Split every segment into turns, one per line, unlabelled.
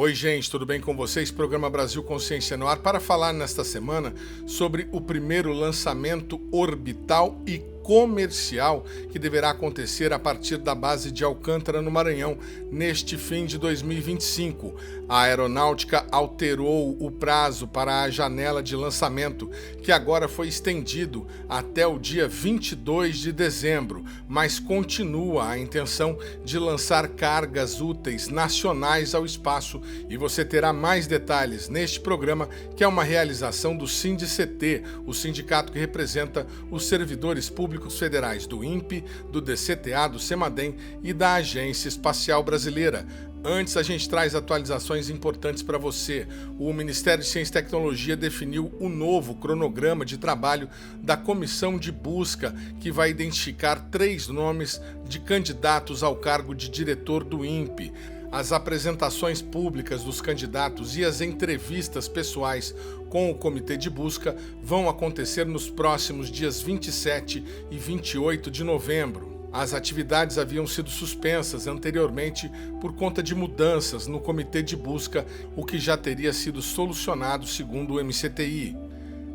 Oi, gente, tudo bem com vocês? Programa Brasil Consciência no ar para falar nesta semana sobre o primeiro lançamento orbital e comercial que deverá acontecer a partir da base de Alcântara, no Maranhão, neste fim de 2025. A aeronáutica alterou o prazo para a janela de lançamento, que agora foi estendido até o dia 22 de dezembro, mas continua a intenção de lançar cargas úteis nacionais ao espaço, e você terá mais detalhes neste programa, que é uma realização do Sindict, o sindicato que representa os servidores públicos federais do INPE, do DCTA, do CEMADEM e da Agência Espacial Brasileira. Antes, a gente traz atualizações importantes para você. O Ministério de Ciência e Tecnologia definiu o novo cronograma de trabalho da Comissão de Busca, que vai identificar 3 nomes de candidatos ao cargo de diretor do INPE. As apresentações públicas dos candidatos e as entrevistas pessoais com o Comitê de Busca vão acontecer nos próximos dias 27 e 28 de novembro. As atividades haviam sido suspensas anteriormente por conta de mudanças no Comitê de Busca, o que já teria sido solucionado segundo o MCTI.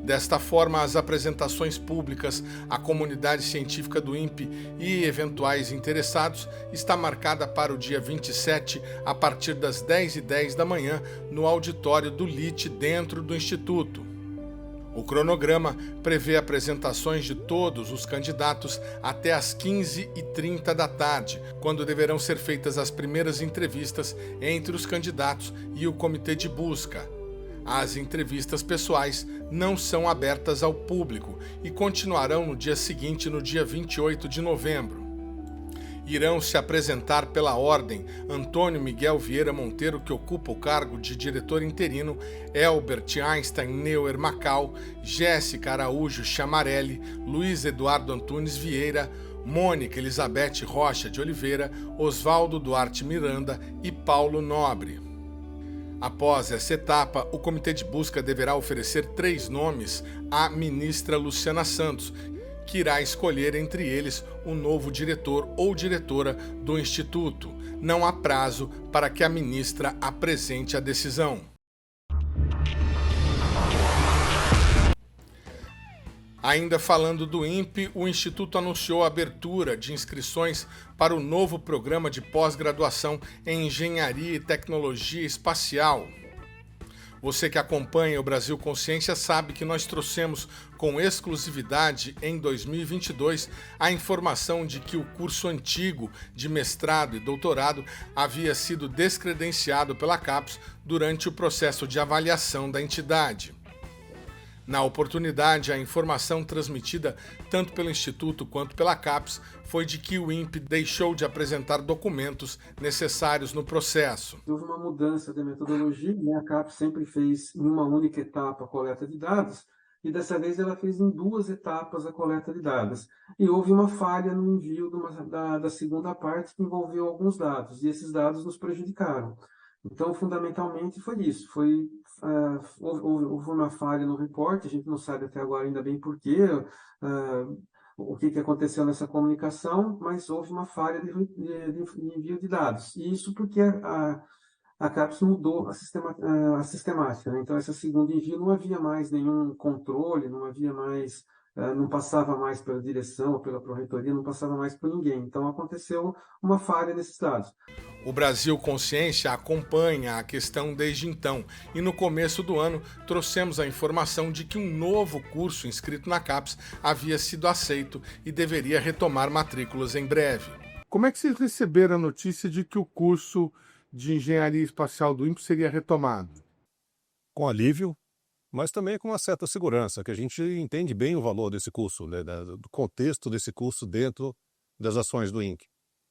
Desta forma, as apresentações públicas à comunidade científica do INPE e eventuais interessados está marcada para o dia 27, a partir das 10h10 da manhã, no auditório do LIT, dentro do Instituto. O cronograma prevê apresentações de todos os candidatos até às 15h30 da tarde, quando deverão ser feitas as primeiras entrevistas entre os candidatos e o Comitê de Busca. As entrevistas pessoais não são abertas ao público e continuarão no dia seguinte, no dia 28 de novembro. Irão se apresentar pela ordem Antônio Miguel Vieira Monteiro, que ocupa o cargo de diretor interino, Elbert Einstein Neuer Macau, Jéssica Araújo Chamarelli, Luiz Eduardo Antunes Vieira, Mônica Elizabeth Rocha de Oliveira, Oswaldo Duarte Miranda e Paulo Nobre. Após essa etapa, o Comitê de Busca deverá oferecer 3 nomes à ministra Luciana Santos, que irá escolher entre eles o novo diretor ou diretora do Instituto. Não há prazo para que a ministra apresente a decisão. Ainda falando do INPE, o Instituto anunciou a abertura de inscrições para o novo programa de pós-graduação em Engenharia e Tecnologia Espacial. Você que acompanha o Brasil Consciência sabe que nós trouxemos com exclusividade em 2022 a informação de que o curso antigo de mestrado e doutorado havia sido descredenciado pela CAPES durante o processo de avaliação da entidade. Na oportunidade, a informação transmitida tanto pelo Instituto quanto pela CAPES foi de que o INPE deixou de apresentar documentos necessários no processo.
Houve uma mudança de metodologia, né? A CAPES sempre fez em uma única etapa a coleta de dados, e dessa vez ela fez em 2 etapas a coleta de dados. E houve uma falha no envio da segunda parte, que envolveu alguns dados, e esses dados nos prejudicaram. Então, fundamentalmente, foi isso. Houve uma falha no report, a gente não sabe até agora ainda bem por quê, o que aconteceu nessa comunicação, mas houve uma falha de envio de dados. E isso porque a CAPES mudou a sistemática, né? Então, esse segundo envio não havia mais nenhum controle, não passava mais pela direção ou pela pró-reitoria, não passava mais por ninguém. Então, aconteceu uma falha nesses dados.
O Brasil Consciência acompanha a questão desde então e no começo do ano trouxemos a informação de que um novo curso inscrito na CAPES havia sido aceito e deveria retomar matrículas em breve.
Como é que vocês receberam a notícia de que o curso de Engenharia Espacial do INPE seria retomado?
Com alívio, mas também com uma certa segurança, que a gente entende bem o valor desse curso, né, do contexto desse curso dentro das ações do INPE.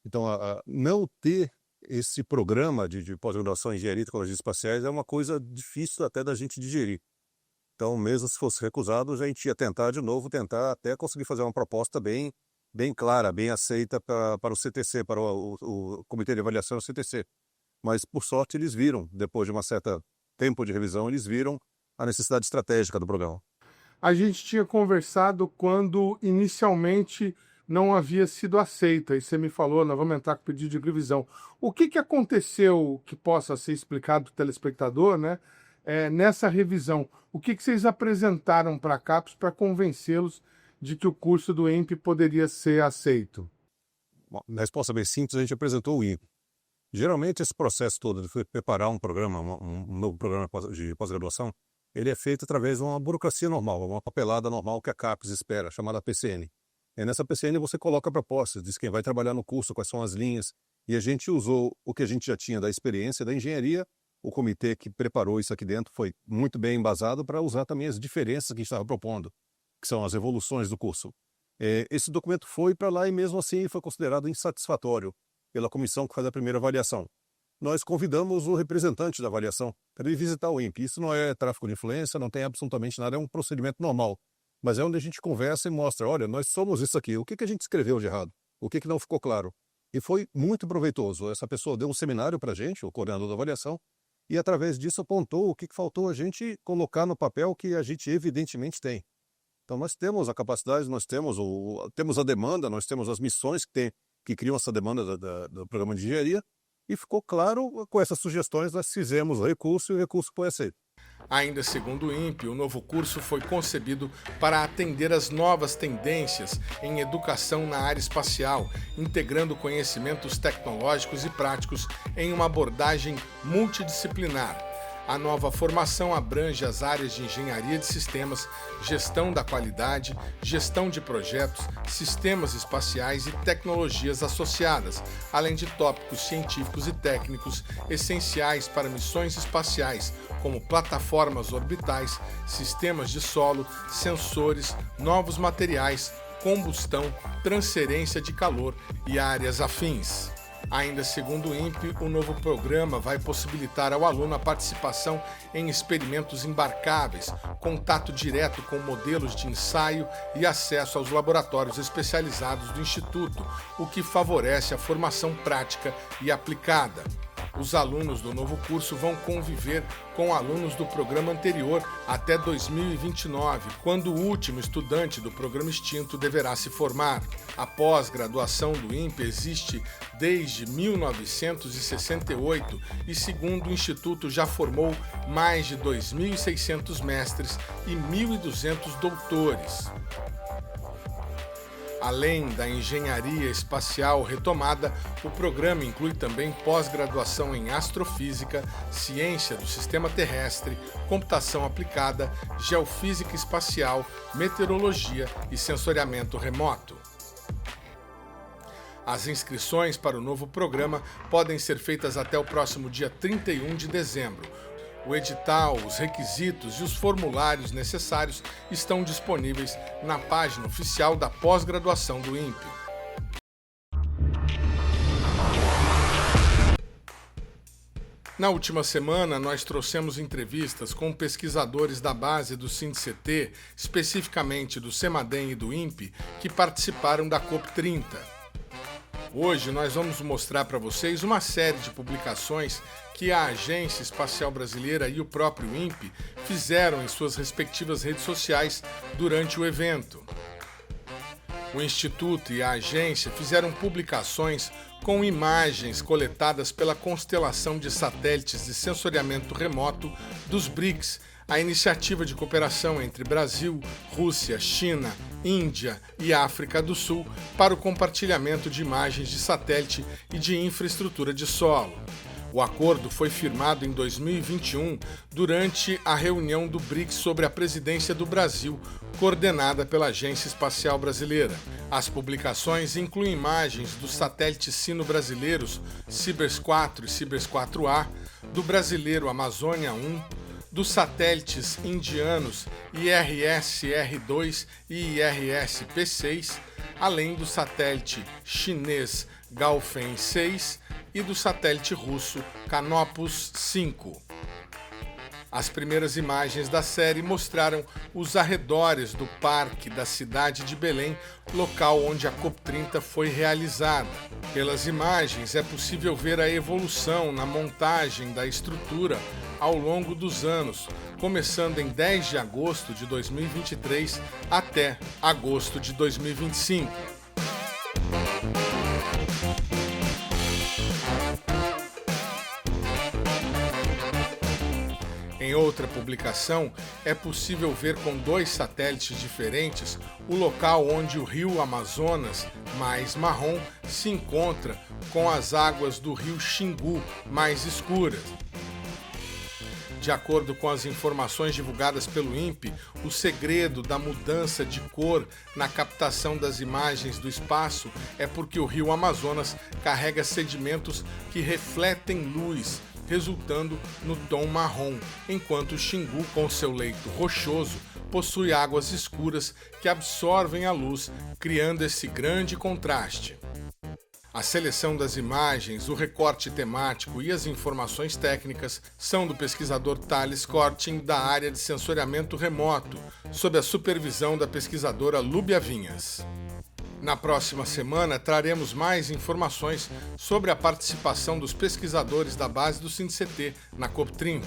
Então, não ter esse programa de pós-graduação em Engenharia e Tecnologias Espaciais é uma coisa difícil até da gente digerir. Então, mesmo se fosse recusado, a gente ia tentar de novo, tentar até conseguir fazer uma proposta bem clara, bem aceita para o CTC, para o Comitê de Avaliação do CTC. Mas, por sorte, eles viram, depois de uma certa tempo de revisão, eles viram a necessidade estratégica do programa.
A gente tinha conversado quando inicialmente não havia sido aceita. E você me falou, nós vamos entrar com pedido de revisão. O que aconteceu que possa ser explicado para o telespectador, né, nessa revisão? O que vocês apresentaram para a CAPES para convencê-los de que o curso do INPE poderia ser aceito?
Bom, na resposta bem simples, a gente apresentou o INPE. Geralmente, esse processo todo de preparar um programa, um novo programa de pós-graduação, ele é feito através de uma burocracia normal, uma papelada normal que a CAPES espera, chamada PCN. E nessa PCN você coloca a proposta, diz quem vai trabalhar no curso, quais são as linhas, e a gente usou o que a gente já tinha da experiência da engenharia. O comitê que preparou isso aqui dentro foi muito bem embasado para usar também as diferenças que a gente estava propondo, que são as evoluções do curso. Esse documento foi para lá e mesmo assim foi considerado insatisfatório pela comissão que faz a primeira avaliação. Nós convidamos o representante da avaliação para ir visitar o INPE. Isso não é tráfico de influência, não tem absolutamente nada, é um procedimento normal. Mas é onde a gente conversa e mostra, olha, nós somos isso aqui, o que a gente escreveu de errado? O que não ficou claro? E foi muito proveitoso. Essa pessoa deu um seminário para a gente, o coordenador da avaliação, e através disso apontou o que faltou a gente colocar no papel que a gente evidentemente tem. Então nós temos a capacidade, nós temos a demanda, nós temos as missões que criam essa demanda do programa de engenharia, e ficou claro, com essas sugestões, nós fizemos o recurso e o recurso foi aceito.
Ainda segundo o INPE, o novo curso foi concebido para atender às novas tendências em educação na área espacial, integrando conhecimentos tecnológicos e práticos em uma abordagem multidisciplinar. A nova formação abrange as áreas de engenharia de sistemas, gestão da qualidade, gestão de projetos, sistemas espaciais e tecnologias associadas, além de tópicos científicos e técnicos essenciais para missões espaciais, como plataformas orbitais, sistemas de solo, sensores, novos materiais, combustão, transferência de calor e áreas afins. Ainda segundo o INPE, o novo programa vai possibilitar ao aluno a participação em experimentos embarcáveis, contato direto com modelos de ensaio e acesso aos laboratórios especializados do Instituto, o que favorece a formação prática e aplicada. Os alunos do novo curso vão conviver com alunos do programa anterior até 2029, quando o último estudante do programa extinto deverá se formar. A pós-graduação do INPE existe desde 1968 e, segundo o Instituto, já formou mais de 2.600 mestres e 1.200 doutores. Além da engenharia espacial retomada, o programa inclui também pós-graduação em astrofísica, ciência do sistema terrestre, computação aplicada, geofísica espacial, meteorologia e sensoriamento remoto. As inscrições para o novo programa podem ser feitas até o próximo dia 31 de dezembro. O edital, os requisitos e os formulários necessários estão disponíveis na página oficial da pós-graduação do INPE. Na última semana, nós trouxemos entrevistas com pesquisadores da base do SINDCT, especificamente do CEMADEM e do INPE, que participaram da COP30. Hoje nós vamos mostrar para vocês uma série de publicações que a Agência Espacial Brasileira e o próprio INPE fizeram em suas respectivas redes sociais durante o evento. O Instituto e a agência fizeram publicações com imagens coletadas pela constelação de satélites de sensoriamento remoto dos BRICS, a iniciativa de cooperação entre Brasil, Rússia, China, Índia e África do Sul para o compartilhamento de imagens de satélite e de infraestrutura de solo. O acordo foi firmado em 2021 durante a reunião do BRICS sobre a presidência do Brasil, coordenada pela Agência Espacial Brasileira. As publicações incluem imagens dos satélites sino-brasileiros Cibers 4 e Cibers 4A, do brasileiro Amazônia 1, dos satélites indianos IRS-R2 e IRS-P6, além do satélite chinês Gaofen 6 e do satélite russo Canopus 5. As primeiras imagens da série mostraram os arredores do parque da cidade de Belém, local onde a COP30 foi realizada. Pelas imagens é possível ver a evolução na montagem da estrutura ao longo dos anos, começando em 10 de agosto de 2023 até agosto de 2025. Em outra publicação, é possível ver com 2 satélites diferentes o local onde o rio Amazonas, mais marrom, se encontra com as águas do rio Xingu, mais escuras. De acordo com as informações divulgadas pelo INPE, o segredo da mudança de cor na captação das imagens do espaço é porque o rio Amazonas carrega sedimentos que refletem luz, resultando no tom marrom, enquanto o Xingu, com seu leito rochoso, possui águas escuras que absorvem a luz, criando esse grande contraste. A seleção das imagens, o recorte temático e as informações técnicas são do pesquisador Thales Kortin, da área de sensoriamento remoto, sob a supervisão da pesquisadora Lúbia Vinhas. Na próxima semana, traremos mais informações sobre a participação dos pesquisadores da base do SINCT na COP30.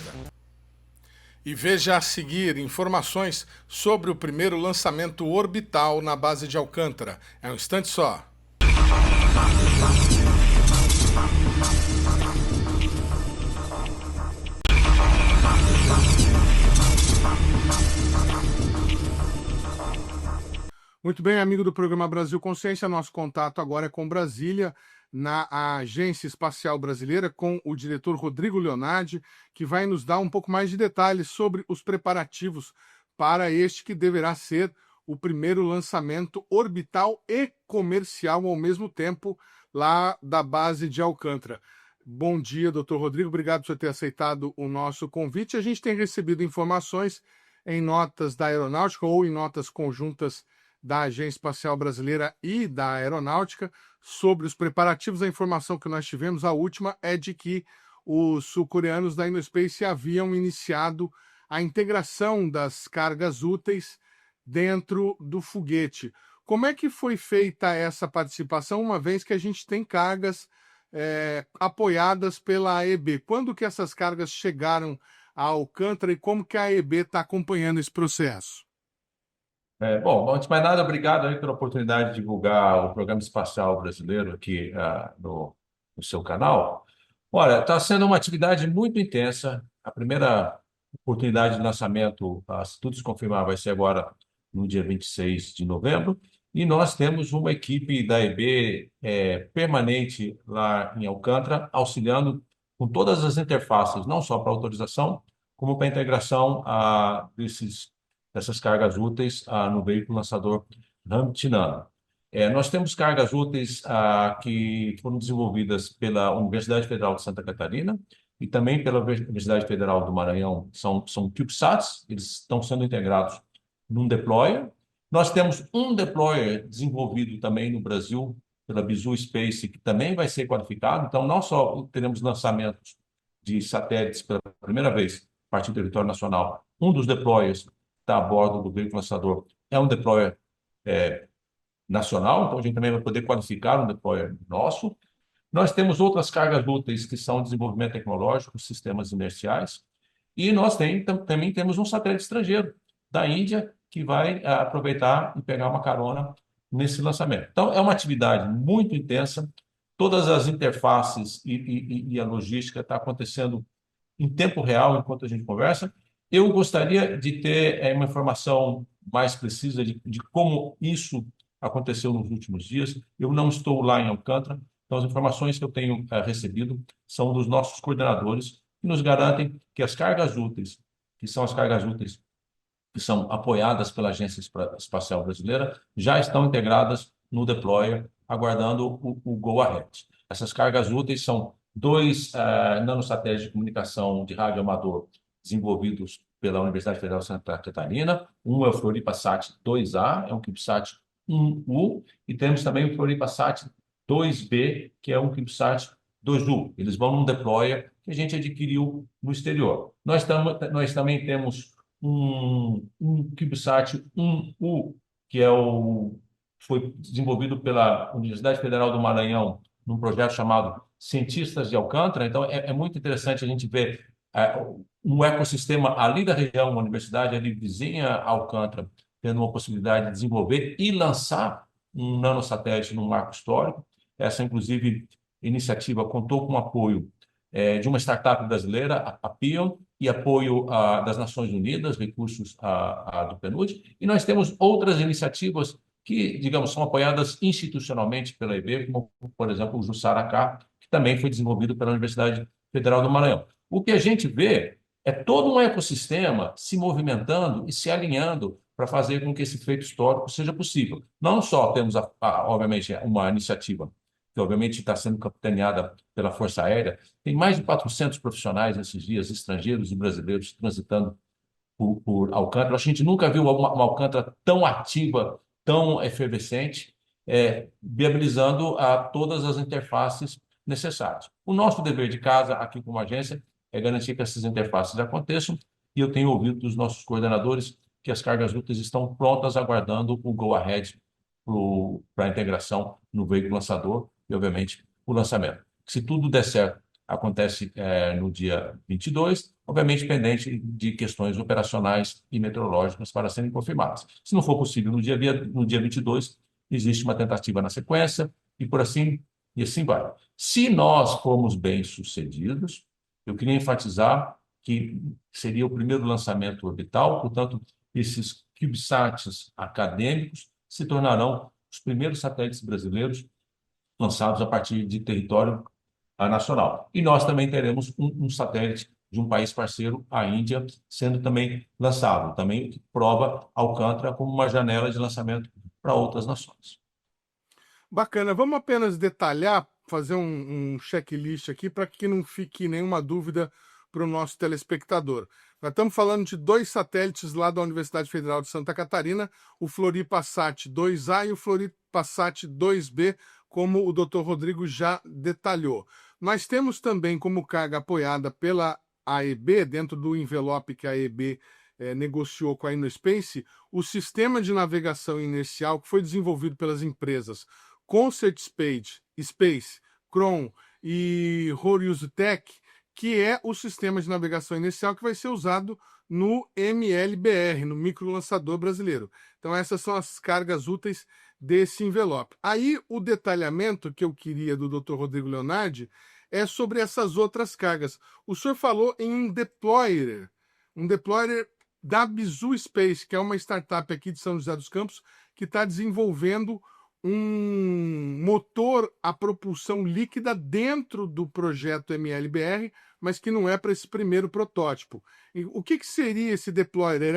E veja a seguir informações sobre o primeiro lançamento orbital na base de Alcântara. É um instante só.
Muito bem, amigo do programa Brasil Consciência, nosso contato agora é com Brasília, na Agência Espacial Brasileira, com o diretor Rodrigo Leonardi, que vai nos dar um pouco mais de detalhes sobre os preparativos para este que deverá ser o primeiro lançamento orbital e comercial ao mesmo tempo lá da base de Alcântara. Bom dia, doutor Rodrigo, obrigado por ter aceitado o nosso convite. A gente tem recebido informações em notas da Aeronáutica ou em notas conjuntas da Agência Espacial Brasileira e da Aeronáutica sobre os preparativos. A informação que nós tivemos, a última, é de que os sul-coreanos da Innospace haviam iniciado a integração das cargas úteis dentro do foguete. Como é que foi feita essa participação, uma vez que a gente tem cargas apoiadas pela AEB? Quando que essas cargas chegaram a Alcântara e como que a AEB está acompanhando esse processo?
Bom, antes de mais nada, obrigado aí pela oportunidade de divulgar o Programa Espacial Brasileiro aqui no seu canal. Olha, está sendo uma atividade muito intensa. A primeira oportunidade de lançamento, se tudo se confirmar, vai ser agora no dia 26 de novembro. E nós temos uma equipe da EB permanente lá em Alcântara, auxiliando com todas as interfaces, não só para autorização, como para a integração dessas cargas úteis no veículo lançador Ramtinano. Nós temos cargas úteis que foram desenvolvidas pela Universidade Federal de Santa Catarina e também pela Universidade Federal do Maranhão. São CubeSats, eles estão sendo integrados num deployer. Nós temos um deployer desenvolvido também no Brasil pela Bizu Space, que também vai ser qualificado. Então, não só teremos lançamentos de satélites pela primeira vez a partir do território nacional, um dos deployers está a bordo do veículo lançador é um deployer nacional, então a gente também vai poder qualificar um deployer nosso. Nós temos outras cargas úteis que são desenvolvimento tecnológico, sistemas inerciais, e nós também temos um satélite estrangeiro da Índia que vai aproveitar e pegar uma carona nesse lançamento. Então, é uma atividade muito intensa, todas as interfaces e a logística está acontecendo em tempo real enquanto a gente conversa. Eu gostaria de ter uma informação mais precisa de como isso aconteceu nos últimos dias. Eu não estou lá em Alcântara, então as informações que eu tenho recebido são dos nossos coordenadores, que nos garantem que as cargas úteis, que são as cargas úteis que são apoiadas pela Agência Espacial Brasileira, já estão integradas no deployer, aguardando o go-ahead. Essas cargas úteis são 2 nanosatélites de comunicação de rádio amador desenvolvidos pela Universidade Federal de Santa Catarina. Um é o FloripaSat 2A, é um CubeSat 1U, e temos também o FloripaSat 2B, que é um CubeSat 2U. Eles vão num deployer que a gente adquiriu no exterior. Nós também temos um CubeSat 1U, que foi desenvolvido pela Universidade Federal do Maranhão num projeto chamado Cientistas de Alcântara. Então, é muito interessante a gente ver um ecossistema ali da região, uma universidade ali vizinha a Alcântara, tendo uma possibilidade de desenvolver e lançar um nanosatélite num marco histórico. Essa, inclusive, iniciativa contou com o apoio de uma startup brasileira, a Pion, e apoio das Nações Unidas, recursos do PNUD, e nós temos outras iniciativas que, digamos, são apoiadas institucionalmente pela EIB, como, por exemplo, o Jussara-Cá, que também foi desenvolvido pela Universidade Federal do Maranhão. O que a gente vê é todo um ecossistema se movimentando e se alinhando para fazer com que esse feito histórico seja possível. Não só temos, obviamente, uma iniciativa que, obviamente, está sendo capitaneada pela Força Aérea, tem mais de 400 profissionais nesses dias, estrangeiros e brasileiros, transitando por Alcântara. A gente nunca viu uma Alcântara tão ativa, tão efervescente, viabilizando todas as interfaces necessárias. O nosso dever de casa, aqui como agência, é garantir que essas interfaces aconteçam, e eu tenho ouvido dos nossos coordenadores que as cargas úteis estão prontas, aguardando o go-ahead para a integração no veículo lançador e, obviamente, o lançamento. Se tudo der certo, acontece no dia 22, obviamente pendente de questões operacionais e meteorológicas para serem confirmadas. Se não for possível no dia 22, existe uma tentativa na sequência e assim vai. Se nós formos bem-sucedidos, eu queria enfatizar que seria o primeiro lançamento orbital, portanto, esses CubeSats acadêmicos se tornarão os primeiros satélites brasileiros lançados a partir de território nacional. E nós também teremos um satélite de um país parceiro, a Índia, sendo também lançado, também que prova Alcântara como uma janela de lançamento para outras nações.
Bacana. Vamos apenas detalhar, fazer um checklist aqui para que não fique nenhuma dúvida para o nosso telespectador. Nós estamos falando de 2 satélites lá da Universidade Federal de Santa Catarina, o FloripaSat 2A e o FloripaSat 2B, como o Dr. Rodrigo já detalhou. Nós temos também como carga apoiada pela AEB, dentro do envelope que a AEB negociou com a InnoSpace, o sistema de navegação inercial que foi desenvolvido pelas empresas ConcertSpace, Kron e Horusitech, que é o sistema de navegação inercial que vai ser usado no MLBR, no microlançador brasileiro. Então essas são as cargas úteis desse envelope. Aí o detalhamento que eu queria do Dr. Rodrigo Leonardi é sobre essas outras cargas. O senhor falou em um deployer da Bizu Space, que é uma startup aqui de São José dos Campos, que está desenvolvendo um motor a propulsão líquida dentro do projeto MLBR, mas que não é para esse primeiro protótipo. E o que seria esse deployer?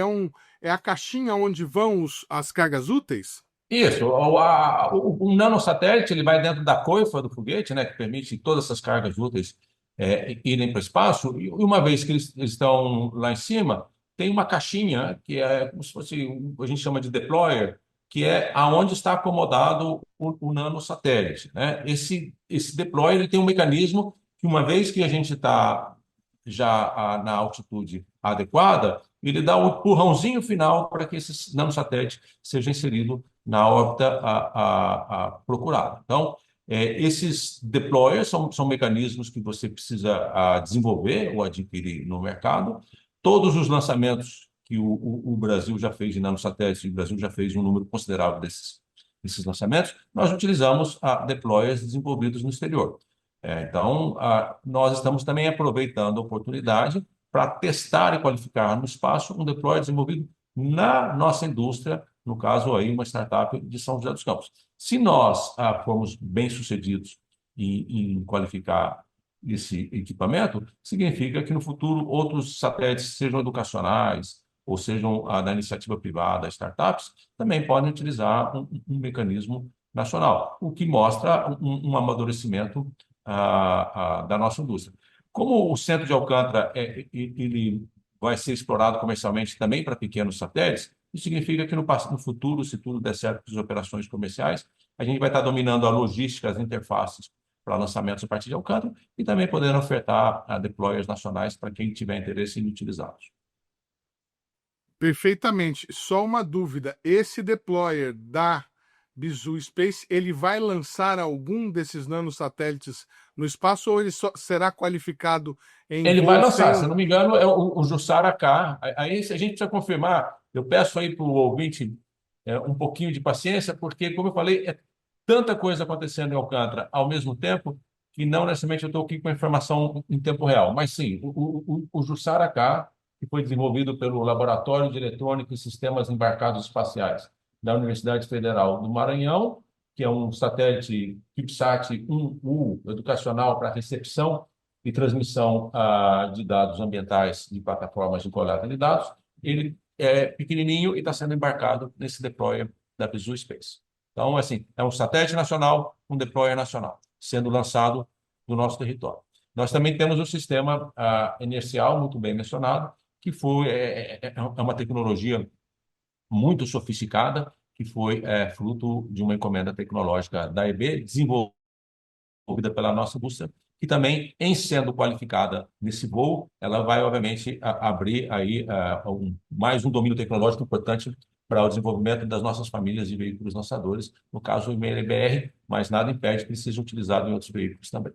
É a caixinha onde vão as cargas úteis?
Isso, o nanosatélite ele vai dentro da coifa do foguete, né, que permite todas essas cargas úteis irem para o espaço, e uma vez que eles estão lá em cima, tem uma caixinha que é como se fosse, a gente chama de deployer, que é aonde está acomodado o nanosatélite, né? Esse deployer ele tem um mecanismo que, uma vez que a gente está já na altitude adequada, ele dá um empurrãozinho final para que esse nanosatélite seja inserido na órbita procurada. Então, esses deployers são mecanismos que você precisa desenvolver ou adquirir no mercado. Todos os lançamentos que o Brasil já fez de nanosatélites, o Brasil já fez um número considerável desses lançamentos, nós utilizamos deployers desenvolvidos no exterior. Então, nós estamos também aproveitando a oportunidade para testar e qualificar no espaço um deployer desenvolvido na nossa indústria, no caso aí uma startup de São José dos Campos. Se nós formos bem-sucedidos em qualificar esse equipamento, significa que no futuro outros satélites, sejam educacionais ou sejam da iniciativa privada, startups, também podem utilizar um mecanismo nacional, o que mostra um amadurecimento da nossa indústria. Como o centro de Alcântara ele vai ser explorado comercialmente também para pequenos satélites, isso significa que no futuro, se tudo der certo com as operações comerciais, a gente vai estar dominando a logística, as interfaces para lançamentos a partir de Alcântara e também podendo ofertar deployers nacionais para quem tiver interesse em utilizá-los.
Perfeitamente. Só uma dúvida. Esse deployer da Bizu Space, ele vai lançar algum desses nanosatélites no espaço ou ele só será qualificado em
Ele vai lançar,
sem...
se não me engano, é o Jussara-Cá. Aí a gente precisa confirmar. Eu peço aí para o ouvinte um pouquinho de paciência, porque, como eu falei, é tanta coisa acontecendo em Alcântara ao mesmo tempo que não necessariamente eu estou aqui com a informação em tempo real, mas sim, o Jussara-K, que foi desenvolvido pelo Laboratório de Eletrônica e Sistemas Embarcados Espaciais da Universidade Federal do Maranhão, que é um satélite CubeSat 1U educacional para recepção e transmissão de dados ambientais de plataformas de coleta de dados. Ele é pequenininho e está sendo embarcado nesse deployer da Bizu Space. Então, assim, é um satélite nacional, um deployer nacional, sendo lançado no nosso território. Nós também temos o sistema inercial, muito bem mencionado, que é uma tecnologia muito sofisticada, que foi fruto de uma encomenda tecnológica da EB, desenvolvida pela nossa indústria, que também, em sendo qualificada nesse voo, ela vai, obviamente, abrir aí mais um domínio tecnológico importante para o desenvolvimento das nossas famílias de veículos lançadores, no caso o MLBR, mas nada impede que ele seja utilizado em outros veículos também.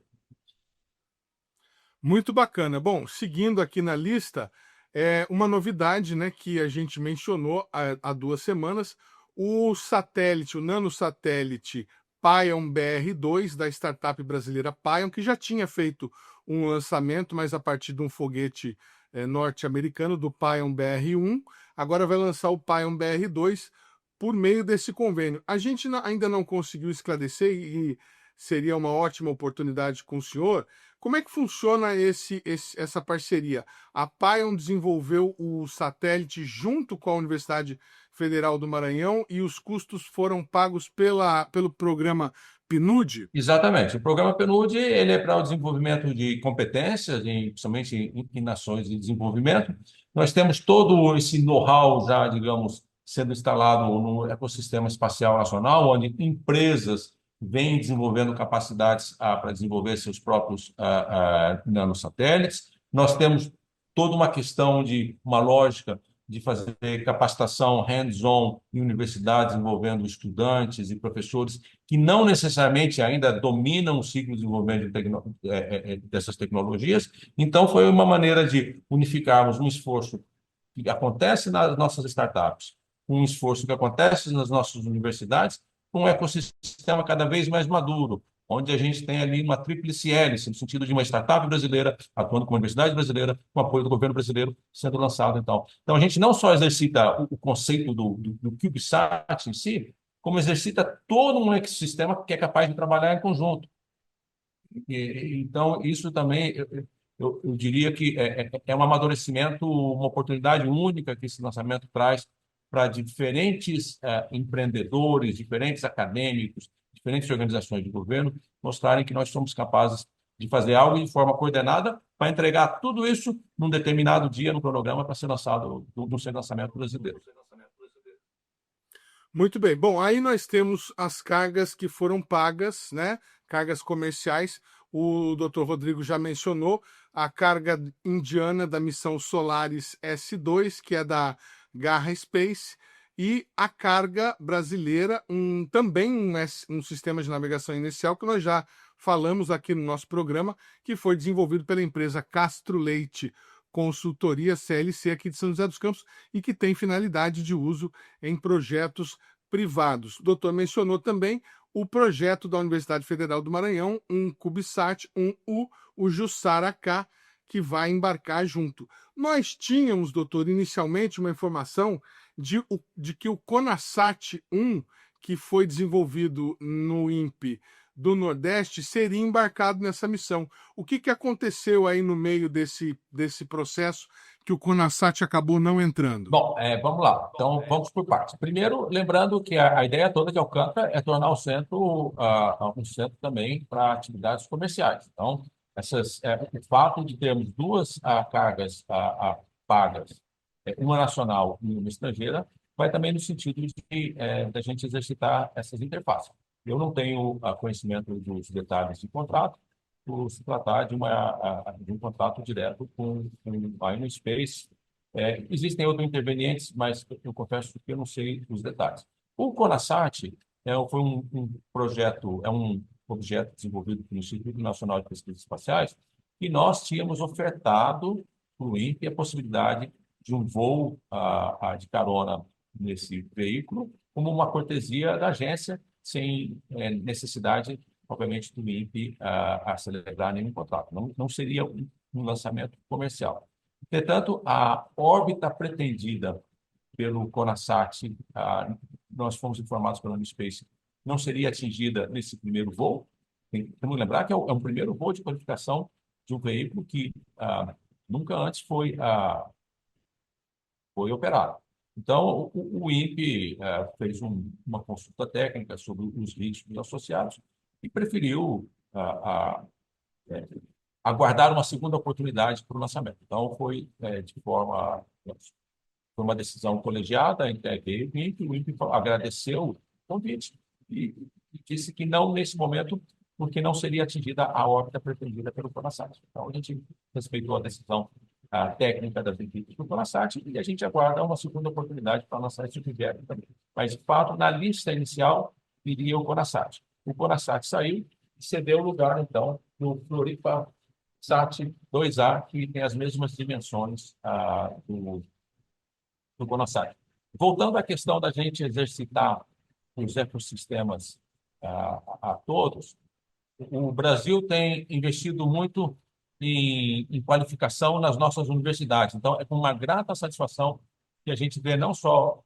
Muito bacana. Bom, seguindo aqui na lista, uma novidade, né, que a gente mencionou há 2 semanas, o satélite, o nanosatélite Pion BR-2 da startup brasileira Pion, que já tinha feito um lançamento, mas a partir de um foguete norte-americano do Pion BR-1, agora vai lançar o Pion BR-2 por meio desse convênio. A gente ainda não conseguiu esclarecer e seria uma ótima oportunidade com o senhor. Como é que funciona essa parceria? A Pion desenvolveu o satélite junto com a Universidade Federal do Maranhão e os custos foram pagos pelo programa PNUD?
Exatamente. O programa PNUD ele é para o desenvolvimento de competências, principalmente em nações de desenvolvimento. Nós temos todo esse know-how já, digamos, sendo instalado no ecossistema espacial nacional, onde empresas vêm desenvolvendo capacidades para desenvolver seus próprios nanosatélites. Nós temos toda uma questão de uma lógica de fazer capacitação hands-on em universidades envolvendo estudantes e professores que não necessariamente ainda dominam o ciclo de desenvolvimento dessas tecnologias. Então, foi uma maneira de unificarmos um esforço que acontece nas nossas startups, um esforço que acontece nas nossas universidades, com um ecossistema cada vez mais maduro, onde a gente tem ali uma tríplice hélice, no sentido de uma startup brasileira atuando com uma universidade brasileira, com apoio do governo brasileiro sendo lançado. Então a gente não só exercita o conceito do CubeSat em si, como exercita todo um ecossistema que é capaz de trabalhar em conjunto. Então, isso também, eu diria que um amadurecimento, uma oportunidade única que esse lançamento traz para diferentes empreendedores, diferentes acadêmicos, diferentes organizações de governo mostrarem que nós somos capazes de fazer algo de forma coordenada para entregar tudo isso num determinado dia no cronograma para ser lançado no seu lançamento brasileiro.
Muito bem. Bom, aí nós temos as cargas que foram pagas, né? Cargas comerciais. O Dr. Rodrigo já mencionou a carga indiana da missão Solaris S2, que é da Garra Space, e a carga brasileira, também um sistema de navegação inicial que nós já falamos aqui no nosso programa, que foi desenvolvido pela empresa Castro Leite Consultoria CLC aqui de São José dos Campos e que tem finalidade de uso em projetos privados. O doutor mencionou também o projeto da Universidade Federal do Maranhão, um CubeSat 1U, o Jussara-K, que vai embarcar junto. Nós tínhamos, doutor, inicialmente uma informação de que o CONASAT 1, que foi desenvolvido no INPE do Nordeste, seria embarcado nessa missão. O que aconteceu aí no meio desse processo que o CONASAT acabou não entrando?
Bom, vamos lá. Então, vamos por partes. Primeiro, lembrando que a ideia toda de Alcântara é tornar o centro um centro também para atividades comerciais. Então, o fato de termos duas cargas pagas, uma nacional e uma estrangeira, vai também no sentido de da gente exercitar essas interfaces. Eu não tenho conhecimento dos detalhes de contrato, por se tratar de um contrato direto com a InnoSpace. Existem outros intervenientes, mas eu confesso que eu não sei os detalhes. O CONASAT foi um projeto, um objeto desenvolvido pelo Instituto Nacional de Pesquisas Espaciais, e nós tínhamos ofertado para o INPE a possibilidade de um voo de carona nesse veículo, como uma cortesia da agência, sem necessidade obviamente, do INPE a celebrar nenhum contrato. Não seria um lançamento comercial. Entretanto, a órbita pretendida pelo CONASAT, nós fomos informados pela Unispace, não seria atingida nesse primeiro voo. Temos que lembrar que é um primeiro voo de qualificação de um veículo que nunca antes foi operado. Então, o INPE fez uma consulta técnica sobre os riscos associados e preferiu aguardar uma segunda oportunidade para o lançamento. Então, foi uma decisão colegiada entre a EPE e o INPE agradeceu o convite e disse que não nesse momento, porque não seria atingida a órbita pretendida pelo CONASAT. Então, a gente respeitou a decisão técnica das equipes do CONASAT e a gente aguarda uma segunda oportunidade para lançar esse projeto também. Mas, de fato, na lista inicial, iria o CONASAT. O CONASAT saiu e cedeu o lugar, então, no Floripa Sat 2A, que tem as mesmas dimensões do CONASAT. Voltando à questão da gente exercitar os ecossistemas a todos, o Brasil tem investido muito em qualificação nas nossas universidades. Então, é com uma grata satisfação que a gente vê não só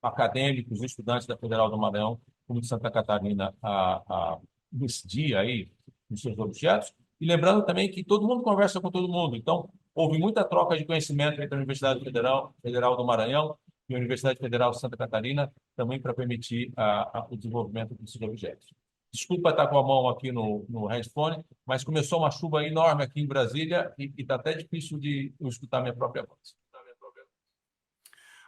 acadêmicos e estudantes da Federal do Maranhão, como de Santa Catarina, nesse dia aí, nos seus objetos. E lembrando também que todo mundo conversa com todo mundo. Então, houve muita troca de conhecimento entre a Universidade Federal do Maranhão e a Universidade Federal de Santa Catarina, também para permitir o desenvolvimento desses objetos. Desculpa estar com a mão aqui no headphone, mas começou uma chuva enorme aqui em Brasília e está até difícil de eu escutar minha própria voz.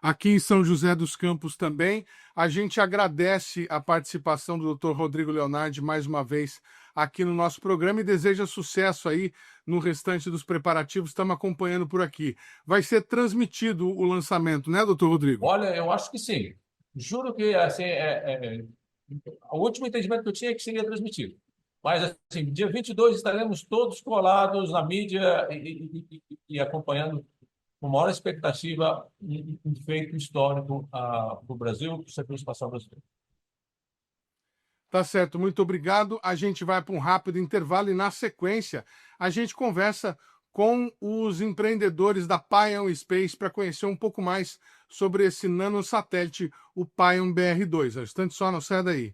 Aqui em São José dos Campos também. A gente agradece a participação do Dr. Rodrigo Leonardi mais uma vez aqui no nosso programa e deseja sucesso aí no restante dos preparativos. Estamos acompanhando por aqui. Vai ser transmitido o lançamento, né, doutor Rodrigo?
Olha, eu acho que sim. Juro que assim, o último entendimento que eu tinha é que seria transmitido. Mas, assim, dia 22 estaremos todos colados na mídia e acompanhando com maior expectativa um feito histórico para o Brasil, para o setor espacial brasileiro.
Tá certo, muito obrigado. A gente vai para um rápido intervalo e, na sequência, a gente conversa com os empreendedores da Pion Space para conhecer um pouco mais sobre esse nanosatélite, o Pion BR2. Instante só, não sai daí.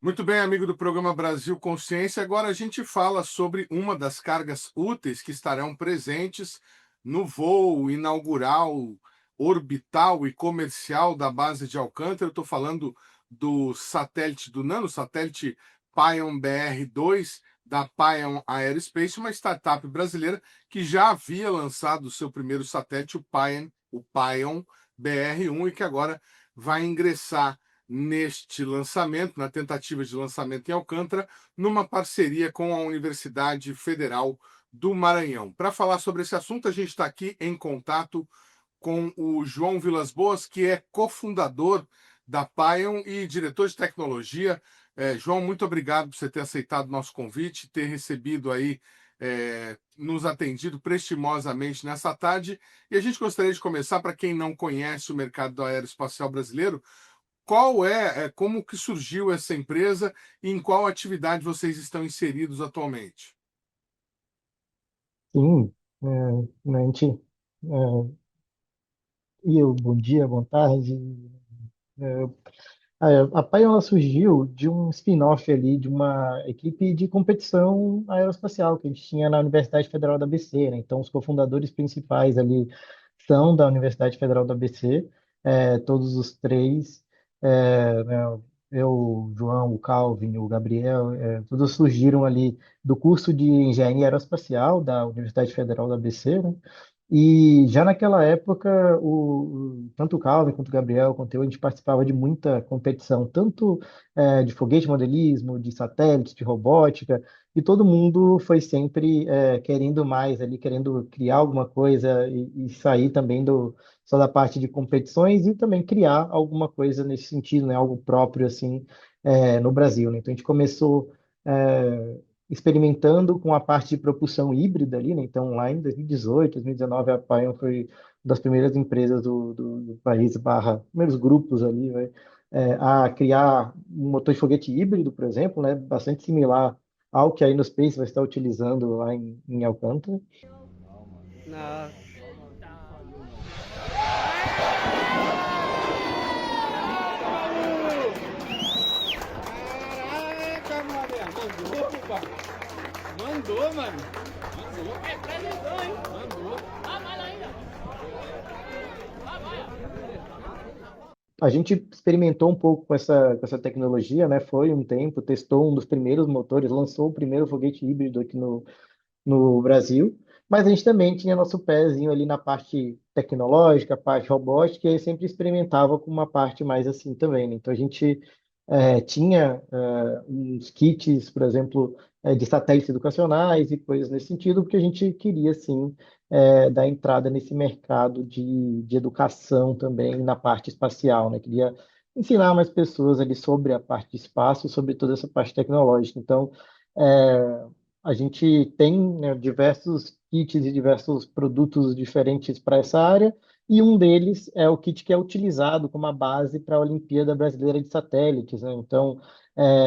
Muito bem, amigo do programa Brasil Consciência. Agora a gente fala sobre uma das cargas úteis que estarão presentes no voo inaugural, orbital e comercial da base de Alcântara. Eu estou falando do satélite, do nanosatélite Pion BR2, da Pion Aerospace, uma startup brasileira que já havia lançado o seu primeiro satélite, o Pion BR1, e que agora vai ingressar neste lançamento, na tentativa de lançamento em Alcântara, numa parceria com a Universidade Federal do Maranhão. Para falar sobre esse assunto, a gente está aqui em contato com o João Vilas Boas, que é cofundador da Pion e diretor de tecnologia. João, muito obrigado por você ter aceitado o nosso convite, ter recebido aí, nos atendido prestimosamente nessa tarde. E a gente gostaria de começar, para quem não conhece o mercado aeroespacial brasileiro, como que surgiu essa empresa e em qual atividade vocês estão inseridos atualmente?
Sim, a gente, bom dia, boa tarde. É, a PAI ela surgiu de um spin-off ali de uma equipe de competição aeroespacial que a gente tinha na Universidade Federal da ABC, né? Então, os cofundadores principais ali são da Universidade Federal da ABC, todos os três, né, eu, o João, o Calvin, o Gabriel, todos surgiram ali do curso de Engenharia Aeroespacial da Universidade Federal da ABC, né? E já naquela época, tanto o Calvin quanto o Gabriel, quanto eu, a gente participava de muita competição, tanto de foguete modelismo, de satélites, de robótica, e todo mundo foi sempre querendo mais ali, querendo criar alguma coisa e sair também só da parte de competições e também criar alguma coisa nesse sentido, né, algo próprio assim no Brasil, né? Então a gente começou experimentando com a parte de propulsão híbrida ali, né? Então, lá em 2018, 2019, a Pion foi uma das primeiras empresas do país, barra, primeiros grupos ali, né? A criar um motor de foguete híbrido, por exemplo, né? Bastante similar ao que a Innospace vai estar utilizando lá em Alcântara.
Não. Caraca, mané. Mandou, pai. Mandou, mano. Mandou. Mandou, hein? Mandou.
A gente experimentou um pouco com essa tecnologia, né? Foi um tempo, testou um dos primeiros motores, lançou o primeiro foguete híbrido aqui no Brasil, mas a gente também tinha nosso pezinho ali na parte tecnológica, parte robótica, e sempre experimentava com uma parte mais assim também, né? Então a gente tinha uns kits, por exemplo, de satélites educacionais e coisas nesse sentido, porque a gente queria sim dar entrada nesse mercado de educação também na parte espacial, né? Queria ensinar mais pessoas ali sobre a parte de espaço, sobre toda essa parte tecnológica. Então, é, a gente tem, né, diversos kits e diversos produtos diferentes para essa área, e um deles é o kit que é utilizado como a base para a Olimpíada Brasileira de Satélites, né? Então,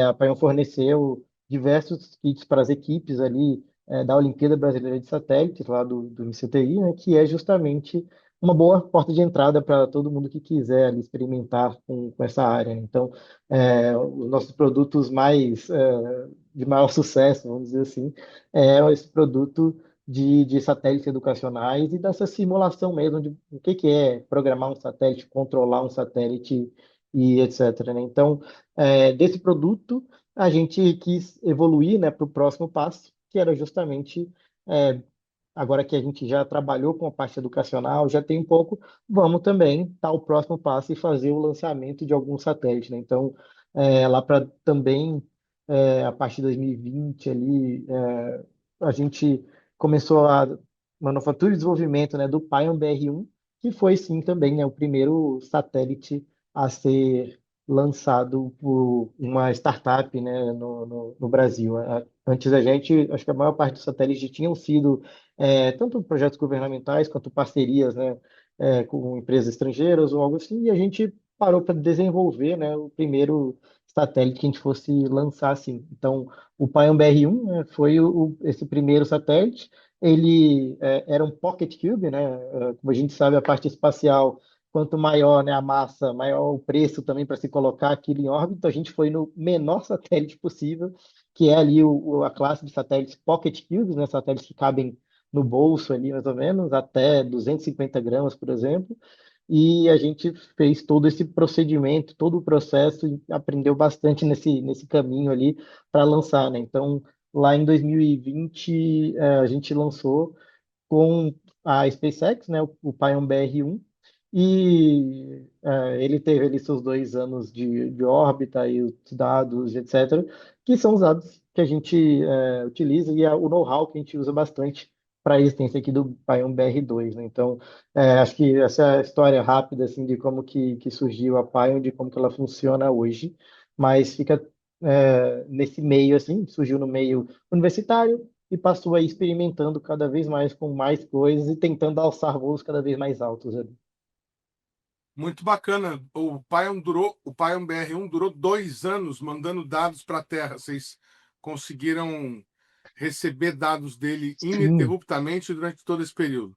a Paion forneceu diversos kits para as equipes ali da Olimpíada Brasileira de Satélites, lá do MCTI, né? Que é justamente uma boa porta de entrada para todo mundo que quiser ali experimentar com essa área, né? Então, os nossos produtos mais de maior sucesso, vamos dizer assim, é esse produto de satélites educacionais e dessa simulação mesmo de o que é programar um satélite, controlar um satélite e etc, né? Então, desse produto, a gente quis evoluir, né, para o próximo passo, que era justamente, é, agora que a gente já trabalhou com a parte educacional, já tem um pouco, vamos também dar o próximo passo e fazer o lançamento de alguns satélites, né? Então, lá para também, a partir de 2020 ali, a gente começou a manufatura e desenvolvimento, né, do Pion BR-1, que foi sim também, né, o primeiro satélite a ser lançado por uma startup, né, no Brasil. Antes a gente, acho que a maior parte dos satélites tinham sido tanto projetos governamentais quanto parcerias, né, com empresas estrangeiras ou algo assim, e a gente parou para desenvolver, né, o primeiro satélite que a gente fosse lançar assim. Então, o Pion BR-1, né, foi esse primeiro satélite. Ele era um pocket cube, né? Como a gente sabe, a parte espacial, quanto maior, né, a massa, maior o preço também para se colocar aquilo em órbita. Então, a gente foi no menor satélite possível, que é ali a classe de satélites pocket cubes, né? Satélites que cabem no bolso ali, mais ou menos, até 250 gramas, por exemplo. E a gente fez todo esse procedimento, todo o processo, e aprendeu bastante nesse caminho ali para lançar, né? Então, lá em 2020, a gente lançou com a SpaceX, né, o Pion BR-1, e ele teve ali seus 2 anos de órbita e os dados, etc., que são os dados que a gente utiliza e é o know-how que a gente usa bastante para a existência aqui do Pion BR-2, né? Então, acho que essa é a história rápida assim, de como que surgiu a Pion, de como que ela funciona hoje, mas fica nesse meio, assim, surgiu no meio universitário, e passou aí experimentando cada vez mais com mais coisas e tentando alçar voos cada vez mais altos ali.
Muito bacana. O Pion BR-1 durou 2 anos mandando dados para a Terra. Vocês conseguiram receber dados dele
Sim,
ininterruptamente durante todo esse período.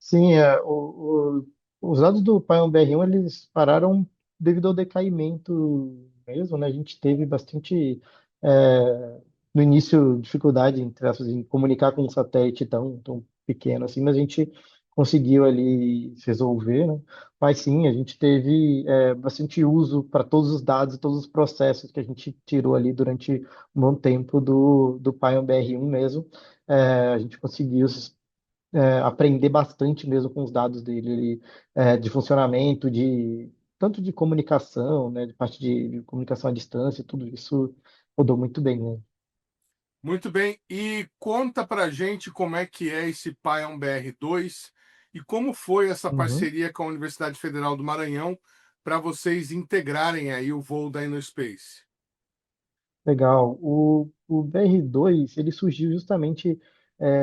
sim, os dados do Pion BR-1 eles pararam devido ao decaimento mesmo, né? A gente teve bastante, no início, dificuldade entre aspas, em comunicar com um satélite tão pequeno assim, mas a gente conseguiu ali resolver, né? Mas sim, a gente teve bastante uso para todos os dados e todos os processos que a gente tirou ali durante um bom tempo do Pion BR-1 mesmo. A gente conseguiu aprender bastante mesmo com os dados dele, de funcionamento, tanto de comunicação, né, de parte de comunicação à distância, tudo isso rodou muito bem, né?
Muito bem. E conta para gente como é que é esse Pion BR-2 e como foi essa
Uhum.
parceria com a Universidade Federal do Maranhão para vocês integrarem aí o voo da InnoSpace.
Legal. O o BR2 ele surgiu justamente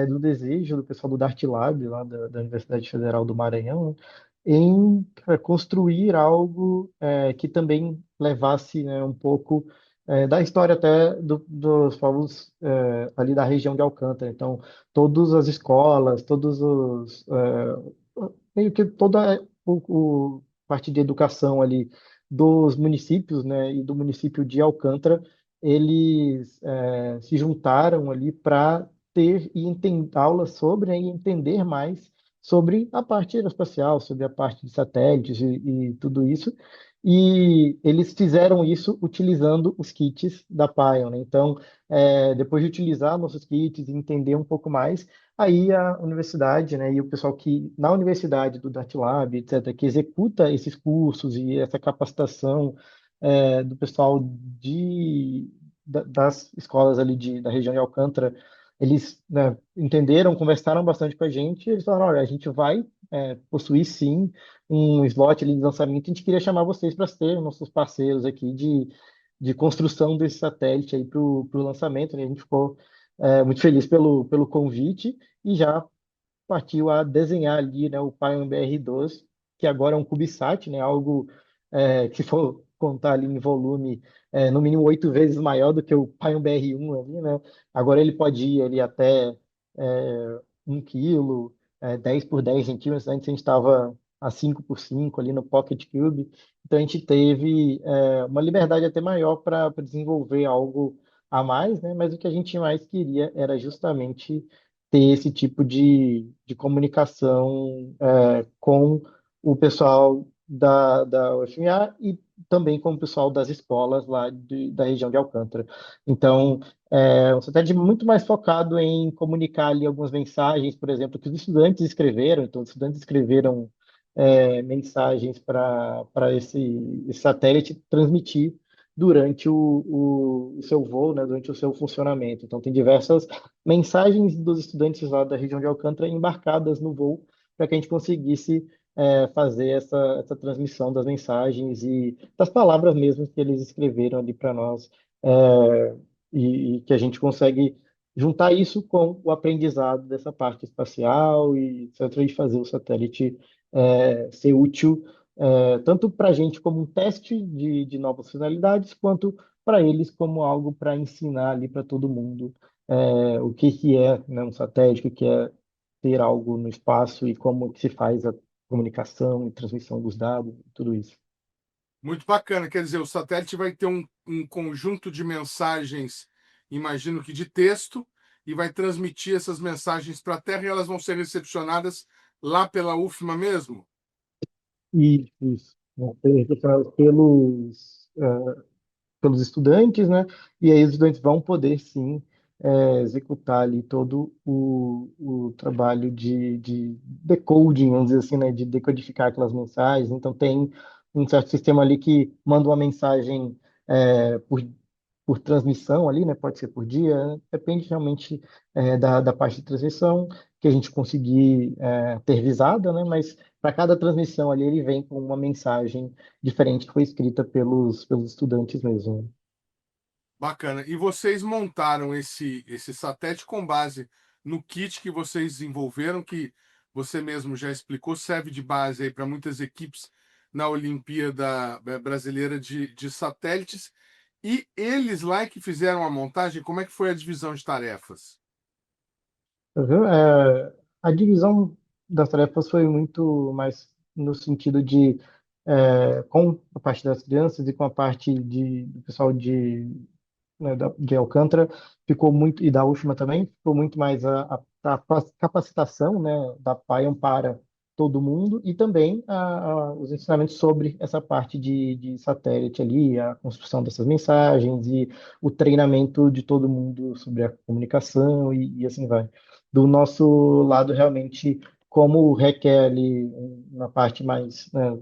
do desejo do pessoal do Dart Lab, lá da Universidade Federal do Maranhão, em construir algo que também levasse, né, um pouco da história até dos povos ali da região de Alcântara. Então, todas as escolas, meio que toda parte de educação ali dos municípios, né, e do município de Alcântara, eles se juntaram ali para ter e entender aulas sobre, né, e entender mais sobre a parte aeroespacial, sobre a parte de satélites e tudo isso. E eles fizeram isso utilizando os kits da Pion, né? Então, depois de utilizar nossos kits e entender um pouco mais, aí a universidade, né, e o pessoal que na universidade do DartLab, etc., que executa esses cursos e essa capacitação do pessoal das escolas ali da região de Alcântara, eles, né, entenderam, conversaram bastante com a gente, e eles falaram, olha, a gente vai possuir sim um slot ali de lançamento, a gente queria chamar vocês para ser nossos parceiros aqui de construção desse satélite aí para o lançamento, né? A gente ficou muito feliz pelo convite e já partiu a desenhar ali, né, o Pion BR-12, que agora é um CubeSat, né, algo que se for contar ali em volume, no mínimo 8 vezes maior do que o Pion BR-1 ali, né? Agora ele pode ir ali até 1 quilo, 10 por 10 centímetros, antes a gente estava a 5 por 5 ali no Pocket Cube, então a gente teve uma liberdade até maior para desenvolver algo a mais, né? Mas o que a gente mais queria era justamente ter esse tipo de comunicação com o pessoal da UFMA e também com o pessoal das escolas lá da região de Alcântara. Então, um satélite muito mais focado em comunicar ali algumas mensagens, por exemplo, que os estudantes escreveram. Então, os estudantes escreveram mensagens para esse satélite transmitir durante o seu voo, né, durante o seu funcionamento. Então, tem diversas mensagens dos estudantes lá da região de Alcântara embarcadas no voo para que a gente conseguisse fazer essa transmissão das mensagens e das palavras mesmo que eles escreveram ali para nós, e que a gente consegue juntar isso com o aprendizado dessa parte espacial e etc., e fazer o satélite ser útil tanto para a gente como um teste de novas finalidades, quanto para eles como algo para ensinar ali para todo mundo o que é, né, um satélite, o que é ter algo no espaço e como que se faz a comunicação e transmissão dos dados, tudo isso.
Muito bacana. Quer dizer, o satélite vai ter um conjunto de mensagens, imagino que de texto, e vai transmitir essas mensagens para a Terra e elas vão ser recepcionadas lá pela UFMA mesmo?
Isso. Vão ser recepcionados pelos estudantes, né? E aí os estudantes vão poder sim executar ali todo o trabalho de decoding, vamos dizer assim, né? De decodificar aquelas mensagens. Então tem um certo sistema ali que manda uma mensagem por transmissão ali, né? Pode ser por dia, né? Depende realmente da parte de transmissão que a gente conseguir ter visada, né? Mas para cada transmissão ali ele vem com uma mensagem diferente que foi escrita pelos estudantes mesmo, né?
Bacana. E vocês montaram esse satélite com base no kit que vocês desenvolveram, que você mesmo já explicou, serve de base aí para muitas equipes na Olimpíada Brasileira de Satélites. E eles lá que fizeram a montagem, como é que foi a divisão de tarefas?
Uhum. A divisão das tarefas foi muito mais no sentido com a parte das crianças e com a parte do pessoal né, de Alcântara, ficou muito, e da UFMA também, ficou muito mais a capacitação, né, da Pion para todo mundo e também os ensinamentos sobre essa parte de satélite ali, a construção dessas mensagens e o treinamento de todo mundo sobre a comunicação e assim vai. Do nosso lado, realmente, como requer ali uma parte mais, né,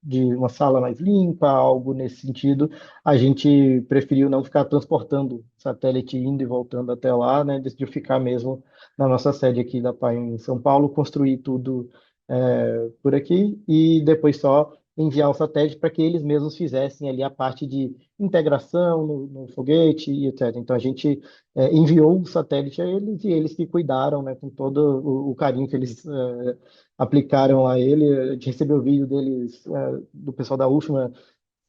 de uma sala mais limpa, algo nesse sentido, a gente preferiu não ficar transportando satélite indo e voltando até lá, né? Decidiu ficar mesmo na nossa sede aqui da PAI em São Paulo, construir tudo por aqui e depois só enviar o satélite para que eles mesmos fizessem ali a parte de integração no foguete e etc. Então a gente enviou o satélite a eles e eles que cuidaram, né, com todo o carinho que eles aplicaram a ele. A gente recebeu vídeo deles, do pessoal da UFMA,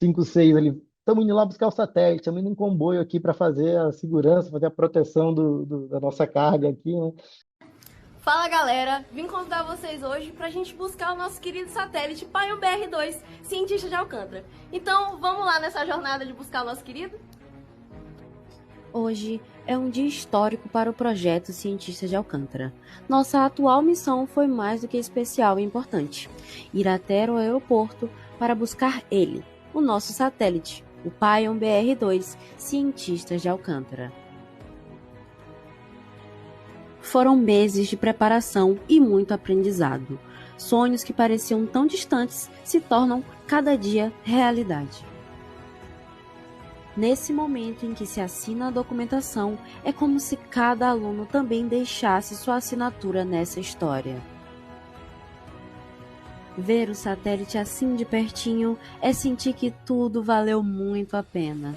5, 6 ali. Estamos indo lá buscar o satélite, estamos indo em comboio aqui para fazer a segurança, fazer a proteção da nossa carga aqui, né?
Fala galera, vim convidar vocês hoje pra gente buscar o nosso querido satélite Paion BR2, cientista de Alcântara. Então vamos lá nessa jornada de buscar o nosso querido?
Hoje é um dia histórico para o projeto Cientista de Alcântara. Nossa atual missão foi mais do que especial e importante: ir até o aeroporto para buscar ele, o nosso satélite, o Paion BR2, Cientistas de Alcântara. Foram meses de preparação e muito aprendizado. Sonhos que pareciam tão distantes se tornam cada dia realidade. Nesse momento em que se assina a documentação, é como se cada aluno também deixasse sua assinatura nessa história. Ver o satélite assim de pertinho é sentir que tudo valeu muito a pena.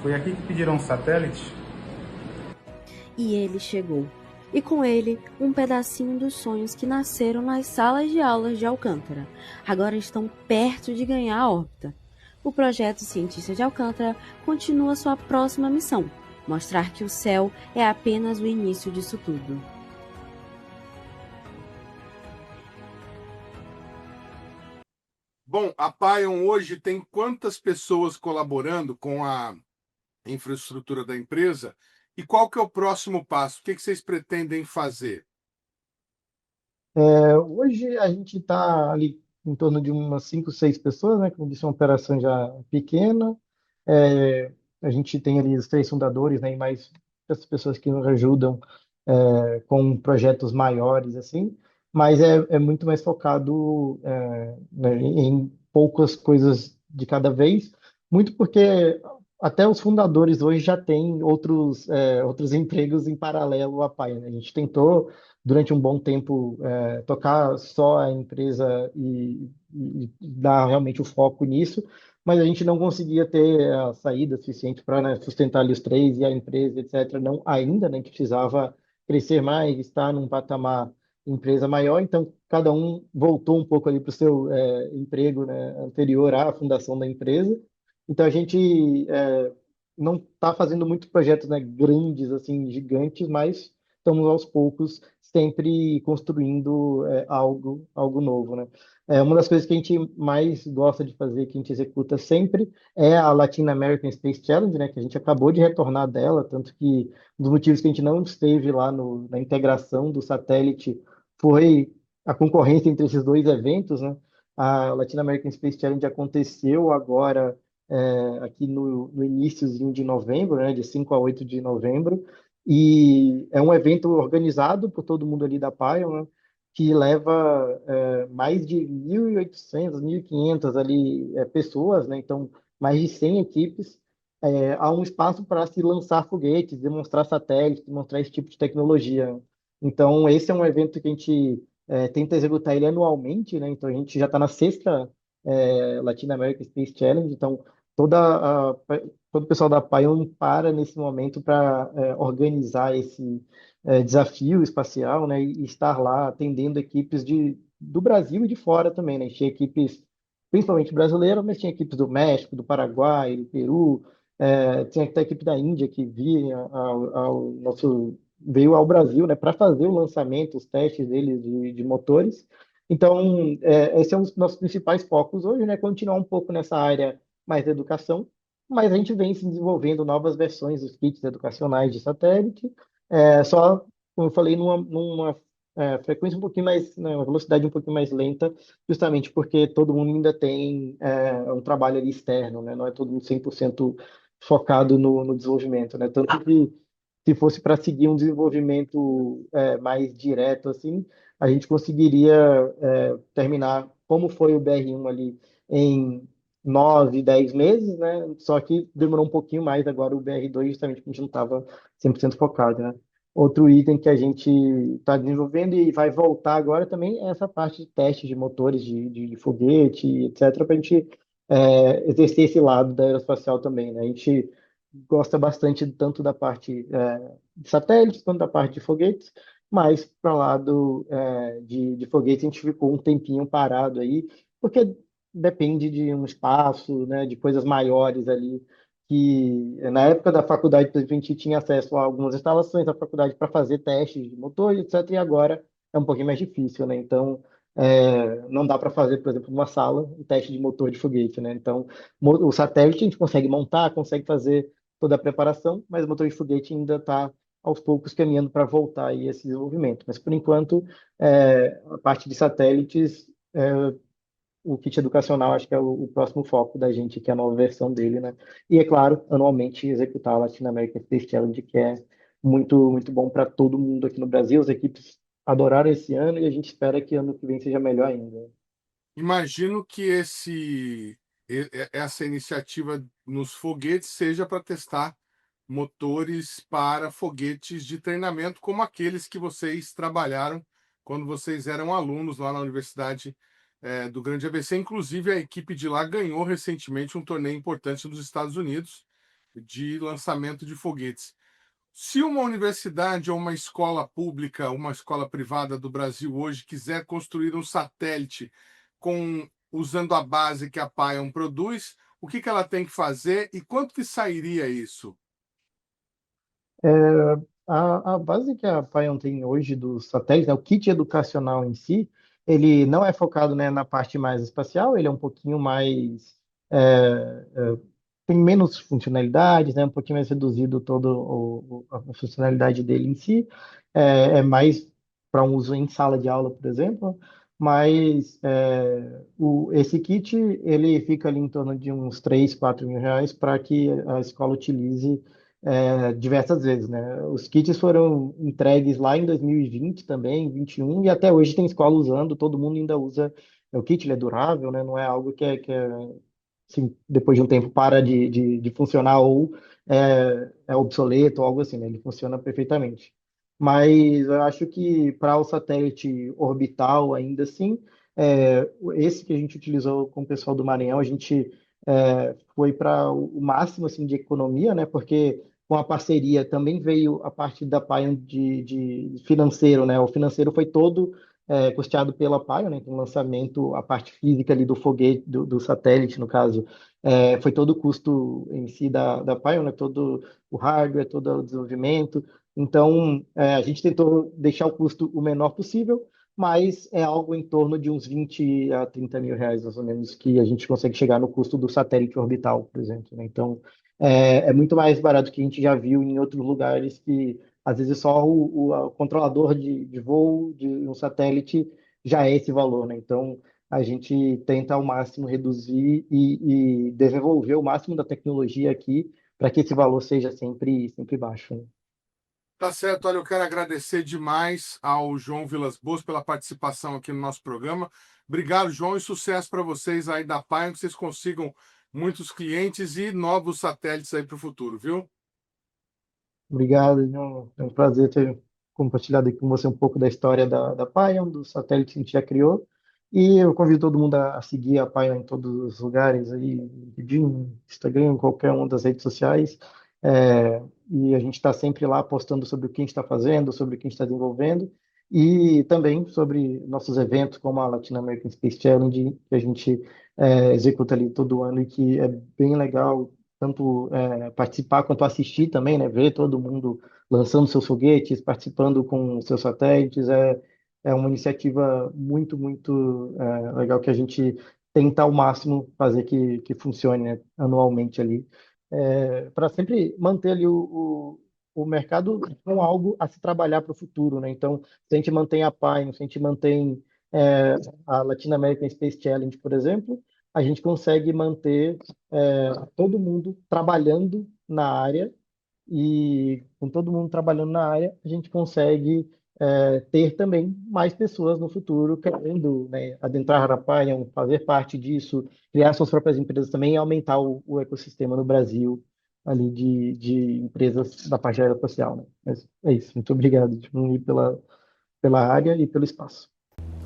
Foi aqui que pediram um satélite?
E ele chegou. E com ele, um pedacinho dos sonhos que nasceram nas salas de aulas de Alcântara. Agora estão perto de ganhar a órbita. O projeto Cientista de Alcântara continua sua próxima missão: mostrar que o céu é apenas o início disso tudo.
Bom, a Paion hoje tem quantas pessoas colaborando com a infraestrutura da empresa? E qual que é o próximo passo? O que vocês pretendem fazer?
Hoje a gente está ali em torno de umas 5, 6 pessoas, né? Como disse, é uma operação já pequena. É, a gente tem ali os 3 fundadores, né? E mais essas pessoas que nos ajudam com projetos maiores, assim. Mas é muito mais focado né, em poucas coisas de cada vez. Muito porque até os fundadores hoje já têm outros empregos em paralelo à Pai, né? A gente tentou durante um bom tempo tocar só a empresa e dar realmente o foco nisso, mas a gente não conseguia ter a saída suficiente para, né, sustentar ali os 3 e a empresa, etc. Não, ainda, né, a gente precisava crescer mais, estar num patamar empresa maior, então cada um voltou um pouco ali para o seu emprego, né, anterior à fundação da empresa. Então a gente não está fazendo muitos projetos, né, grandes, assim, gigantes, mas estamos aos poucos sempre construindo algo novo, né? Uma das coisas que a gente mais gosta de fazer, que a gente executa sempre, é a Latin American Space Challenge, né? Que a gente acabou de retornar dela, tanto que um dos motivos que a gente não esteve lá na integração do satélite foi a concorrência entre esses 2 eventos, né? A Latin American Space Challenge aconteceu agora aqui no iníciozinho de novembro, né? De 5 a 8 de novembro, e é um evento organizado por todo mundo ali da Paion, né, que leva mais de 1.800, 1.500 ali pessoas, né, então mais de 100 equipes. Há um espaço para se lançar foguetes, demonstrar satélites, demonstrar esse tipo de tecnologia. Então esse é um evento que a gente tenta executar ele anualmente, né, então a gente já está na 6ª Latin American Space Challenge, então toda a todo o pessoal da Paion para nesse momento para organizar esse desafio espacial, né, e estar lá atendendo equipes do Brasil e de fora também, né? Tinha equipes principalmente brasileiras, mas tinha equipes do México, do Paraguai, do Peru, tinha até a equipe da Índia que veio ao Brasil, né, para fazer o lançamento, os testes deles de motores. Então, esse é um dos nossos principais focos hoje, né? Continuar um pouco nessa área mais da educação, mas a gente vem se desenvolvendo novas versões dos kits educacionais de satélite, só, como eu falei, numa frequência um pouquinho mais, né, uma velocidade um pouquinho mais lenta, justamente porque todo mundo ainda tem um trabalho ali externo, né, não é todo mundo 100% focado no desenvolvimento, né, tanto que se fosse para seguir um desenvolvimento mais direto, assim, a gente conseguiria terminar como foi o BR1 ali em 9, 10 meses, né? Só que demorou um pouquinho mais agora o BR2, justamente porque a gente não estava 100% focado, né? Outro item que a gente está desenvolvendo e vai voltar agora também é essa parte de testes de motores de foguete, etc., para a gente exercer esse lado da aeroespacial também, né? A gente gosta bastante tanto da parte de satélites quanto da parte de foguetes, mas para o lado de foguetes a gente ficou um tempinho parado aí, porque depende de um espaço, né, de coisas maiores ali que na época da faculdade, por exemplo, a gente tinha acesso a algumas instalações da faculdade para fazer testes de motor, etc. E agora é um pouquinho mais difícil, né? Então, não dá para fazer, por exemplo, numa sala um teste de motor de foguete, né? Então, o satélite a gente consegue montar, consegue fazer toda a preparação, mas o motor de foguete ainda está aos poucos caminhando para voltar aí esse desenvolvimento. Mas, por enquanto, a parte de satélites o kit educacional acho que é o próximo foco da gente, que é a nova versão dele, né? E é claro, anualmente executar a Latin American Space Challenge, que é muito, muito bom para todo mundo aqui no Brasil. As equipes adoraram esse ano e a gente espera que ano que vem seja melhor ainda.
Imagino que essa iniciativa nos foguetes seja para testar motores para foguetes de treinamento, como aqueles que vocês trabalharam quando vocês eram alunos lá na Universidade do Grande ABC. Inclusive, a equipe de lá ganhou recentemente um torneio importante nos Estados Unidos de lançamento de foguetes. Se uma universidade ou uma escola pública, uma escola privada do Brasil hoje quiser construir um satélite usando a base que a Pion produz, o que ela tem que fazer e quanto que sairia isso?
A base que a Pion tem hoje dos satélites, né, o kit educacional em si, ele não é focado, né, na parte mais espacial, ele é um pouquinho mais tem menos funcionalidades, né? Um pouquinho mais reduzido todo a funcionalidade dele em si. É mais para um uso em sala de aula, por exemplo. Mas esse kit ele fica ali em torno de uns 3, 4 mil reais para que a escola utilize diversas vezes, né? Os kits foram entregues lá em 2020 também, 21, e até hoje tem escola usando, todo mundo ainda usa. O kit ele é durável, né? Não é algo que é assim, depois de um tempo para de funcionar ou é obsoleto ou algo assim, né? Ele funciona perfeitamente. Mas eu acho que para o satélite orbital, ainda assim, esse que a gente utilizou com o pessoal do Maranhão, a gente foi para o máximo assim, de economia, né? Porque com a parceria também veio a parte da Pion de financeiro, né? O financeiro foi todo custeado pela Pion, né? Então, o lançamento, a parte física ali do foguete, do satélite, no caso, foi todo o custo em si da Pion, né? Todo o hardware, todo o desenvolvimento. Então, a gente tentou deixar o custo o menor possível, mas é algo em torno de uns 20 a 30 mil reais, mais ou menos, que a gente consegue chegar no custo do satélite orbital, por exemplo, né? Então, é muito mais barato que a gente já viu em outros lugares que às vezes só o controlador de voo de um satélite já é esse valor, né? Então, a gente tenta ao máximo reduzir e desenvolver o máximo da tecnologia aqui para que esse valor seja sempre, sempre baixo, né?
Tá certo, olha, eu quero agradecer demais ao João Vilas Boas pela participação aqui no nosso programa. Obrigado, João, e sucesso para vocês aí da Pion, que vocês consigam muitos clientes e novos satélites aí para o futuro, viu?
Obrigado, João. É um prazer ter compartilhado aqui com você um pouco da história da Pion, do satélite que a gente já criou. E eu convido todo mundo a seguir a Pion em todos os lugares, aí, LinkedIn, Instagram, qualquer uma das redes sociais. E a gente está sempre lá postando sobre o que a gente está fazendo, sobre o que a gente está desenvolvendo, e também sobre nossos eventos, como a Latin American Space Challenge, que a gente executa ali todo ano e que é bem legal tanto participar quanto assistir também, né? Ver todo mundo lançando seus foguetes, participando com seus satélites, é uma iniciativa muito, muito legal que a gente tenta ao máximo fazer que funcione, né, anualmente ali, para sempre manter ali o mercado com algo a se trabalhar para o futuro, né? Então, se a gente mantém a Pine, se a gente mantém é, a Latin American Space Challenge, por exemplo, a gente consegue manter todo mundo trabalhando na área e com todo mundo trabalhando na área, a gente consegue ter também mais pessoas no futuro querendo, né, adentrar a Paion, fazer parte disso, criar suas próprias empresas também e aumentar o ecossistema no Brasil ali de empresas da parte aeroespacial, né? Mas é isso. Muito obrigado, Edmundo, pela área e pelo espaço.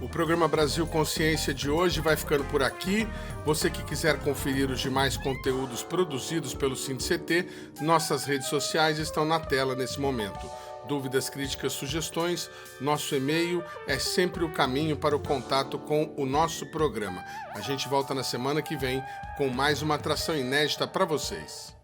O programa Brasil Consciência de hoje vai ficando por aqui. Você que quiser conferir os demais conteúdos produzidos pelo SINDCT, nossas redes sociais estão na tela nesse momento. Dúvidas, críticas, sugestões, nosso e-mail é sempre o caminho para o contato com o nosso programa. A gente volta na semana que vem com mais uma atração inédita para vocês.